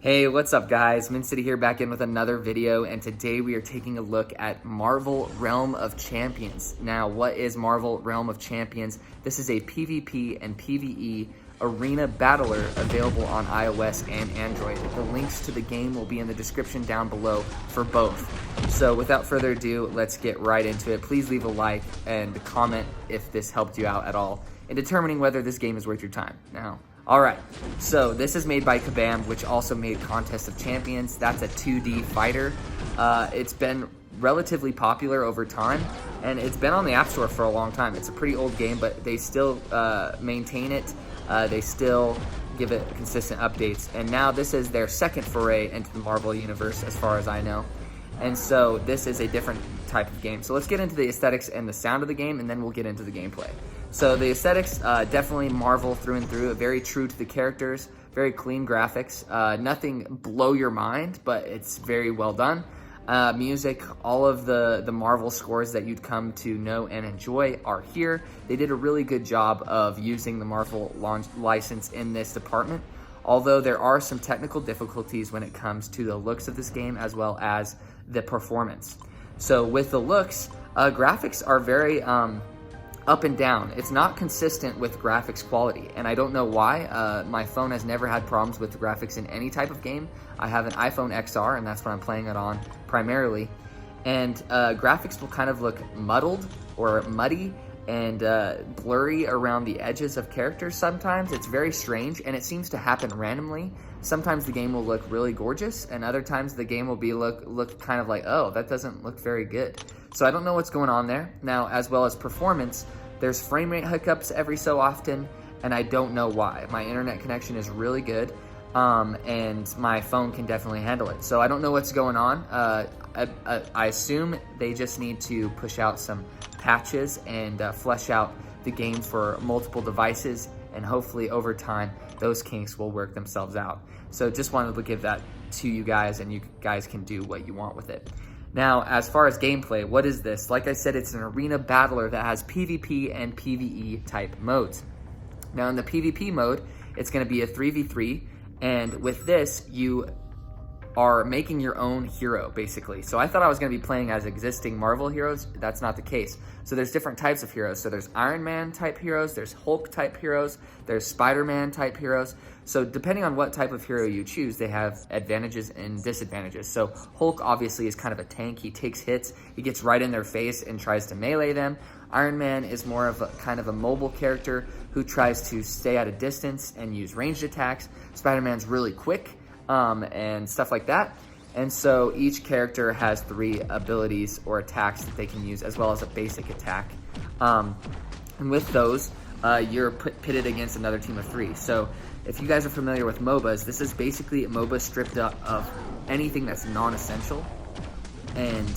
Hey, what's up guys? Min City here, back in with another video, and today we are taking a look at Marvel Realm of Champions. Now, what is Marvel Realm of Champions? This is a PvP and PvE arena battler available on iOS and Android. The links to the game will be in the description down below for both. So without further ado, let's get right into it. Please leave a like and comment if this helped you out at all in determining whether this game is worth your time. Now, alright, so this is made by Pve, which also made Contest of Champions. That's a 2D fighter. It's been relatively popular over time, and it's been on the App Store for a long time. It's a pretty old game, but they still maintain it. They still give it consistent updates, and now this is their second foray into the Marvel Universe, as far as I know. And so this is a different type of game. So let's get into the aesthetics and the sound of the game, and then we'll get into the gameplay. So the aesthetics, definitely Marvel through and through, very true to the characters, very clean graphics, nothing blow your mind, but it's very well done. Music, all of the Marvel scores that you'd come to know and enjoy are here. They did a really good job of using the Marvel license in this department, although there are some technical difficulties when it comes to the looks of this game as well as the performance. So with the looks, graphics are very up and down. It's not consistent with graphics quality, and I don't know why. My phone has never had problems with graphics in any type of game. I have an iPhone XR, and that's what I'm playing it on primarily. And graphics will kind of look muddled or muddy and blurry around the edges of characters sometimes. It's very strange, and it seems to happen randomly. Sometimes the game will look really gorgeous, and other times the game will be look kind of like, oh, that doesn't look very good. So I don't know what's going on there. Now, as well as performance, there's frame rate hiccups every so often, and I don't know why. My internet connection is really good, and my phone can definitely handle it. So I don't know what's going on. I assume they just need to push out some patches and flesh out the game for multiple devices, and hopefully over time those kinks will work themselves out. So just wanted to give that to you guys, and you guys can do what you want with it. Now, as far as gameplay, what is this? Like I said, it's an arena battler that has PvP and PvE type modes. Now in the PvP mode, it's going to be a 3v3, and with this, you are making your own hero, basically. So I thought I was going to be playing as existing Marvel heroes. That's not the case. So there's different types of heroes. So there's Iron Man type heroes, there's Hulk type heroes, there's Spider-Man type heroes. So depending on what type of hero you choose, they have advantages and disadvantages. So Hulk obviously is kind of a tank. He takes hits, he gets right in their face and tries to melee them. Iron Man is more of a kind of a mobile character who tries to stay at a distance and use ranged attacks. Spider-Man's really quick, and stuff like that. And so each character has 3 abilities or attacks that they can use, as well as a basic attack. And with those, you're pitted against another team of 3. So if you guys are familiar with MOBAs, this is basically a MOBA stripped up of anything that's non-essential. And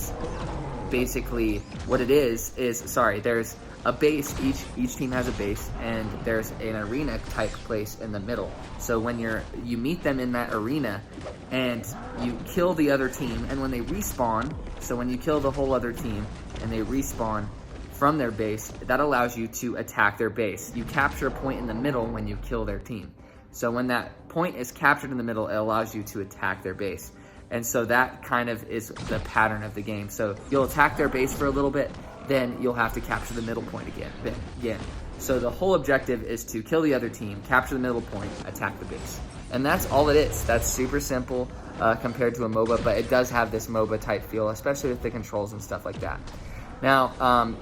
basically what it is there's a base, each team has a base, and there's an arena type place in the middle. So when you meet them in that arena and you kill the other team, and when they respawn, so when you kill the whole other team and they respawn from their base, that allows you to attack their base. You capture a point in the middle when you kill their team. So when that point is captured in the middle, it allows you to attack their base. And so that kind of is the pattern of the game. So you'll attack their base for a little bit, then you'll have to capture the middle point again. So the whole objective is to kill the other team, capture the middle point, attack the base. And that's all it is. That's super simple compared to a MOBA, but it does have this MOBA type feel, especially with the controls and stuff like that. Now,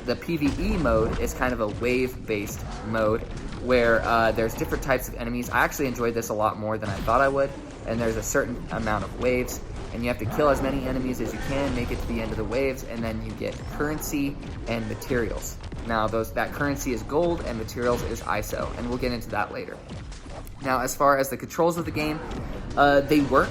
the PvE mode is kind of a wave-based mode where there's different types of enemies. I actually enjoyed this a lot more than I thought I would, and there's a certain amount of waves, and you have to kill as many enemies as you can, make it to the end of the waves, and then you get currency and materials. Now, that currency is gold and materials is ISO, and we'll get into that later. Now, as far as the controls of the game, they work.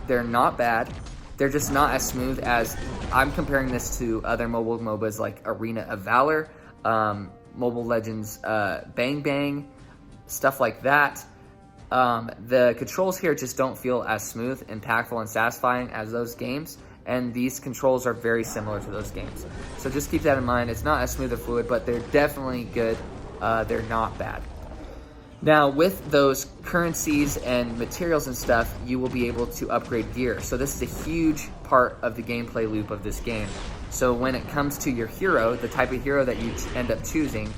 They're not bad. They're just not as smooth as, I'm comparing this to other mobile MOBAs like Arena of Valor, Mobile Legends Bang Bang, stuff like that. The controls here just don't feel as smooth, impactful, and satisfying as those games, and these controls are very similar to those games. So just keep that in mind. It's not as smooth or fluid, but they're definitely good. They're not bad. Now, with those currencies and materials and stuff, you will be able to upgrade gear. So this is a huge part of the gameplay loop of this game. So when it comes to your hero, the type of hero that you end up choosing,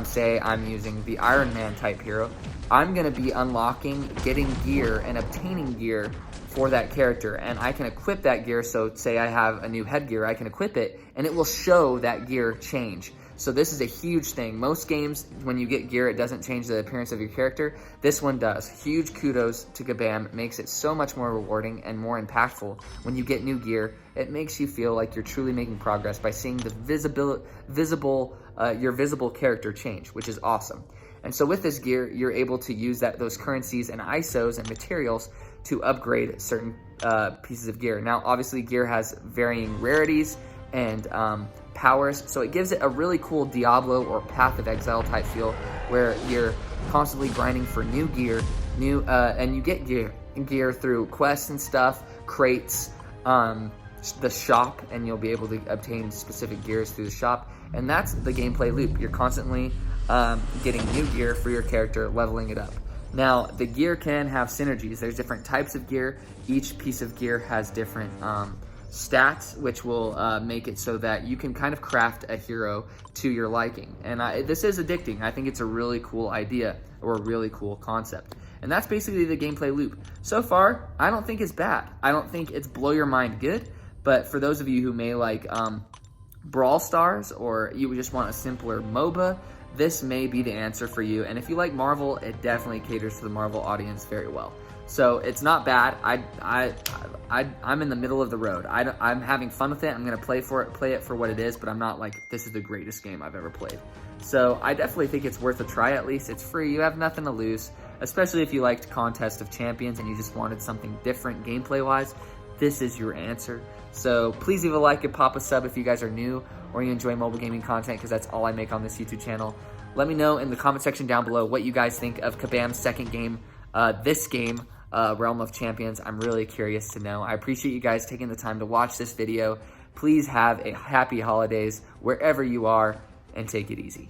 say I'm using the Iron Man type hero, I'm gonna be unlocking, getting gear, and obtaining gear for that character. And I can equip that gear, so say I have a new headgear, I can equip it, and it will show that gear change. So this is a huge thing. Most games, when you get gear, it doesn't change the appearance of your character. This one does. Huge kudos to Kabam. Makes it so much more rewarding and more impactful. When you get new gear, it makes you feel like you're truly making progress by seeing the your visible character change, which is awesome. And so with this gear, you're able to use those currencies and ISOs and materials to upgrade certain pieces of gear. Now, obviously, gear has varying rarities and powers, so it gives it a really cool Diablo or Path of Exile type feel, where you're constantly grinding for new gear, and you get gear through quests and stuff, crates, the shop, and you'll be able to obtain specific gears through the shop. And that's the gameplay loop. You're constantly getting new gear for your character, leveling it up. Now, the gear can have synergies. There's different types of gear. Each piece of gear has different stats, which will make it so that you can kind of craft a hero to your liking. And this is addicting. I think it's a really cool idea, or a really cool concept. And that's basically the gameplay loop. So far, I don't think it's bad. I don't think it's blow your mind good, but for those of you who may like Brawl Stars, or you just want a simpler MOBA, this may be the answer for you. And if you like Marvel, it definitely caters to the Marvel audience very well. So it's not bad. I'm in the middle of the road. I'm having fun with it. I'm gonna play it for what it is, but I'm not like, this is the greatest game I've ever played. So I definitely think it's worth a try at least. It's free, you have nothing to lose, especially if you liked Contest of Champions and you just wanted something different gameplay-wise. This is your answer. So please leave a like and pop a sub if you guys are new or you enjoy mobile gaming content, because that's all I make on this YouTube channel. Let me know in the comment section down below what you guys think of Kabam's second game, this game, Realm of Champions. I'm really curious to know. I appreciate you guys taking the time to watch this video. Please have a happy holidays wherever you are, and take it easy.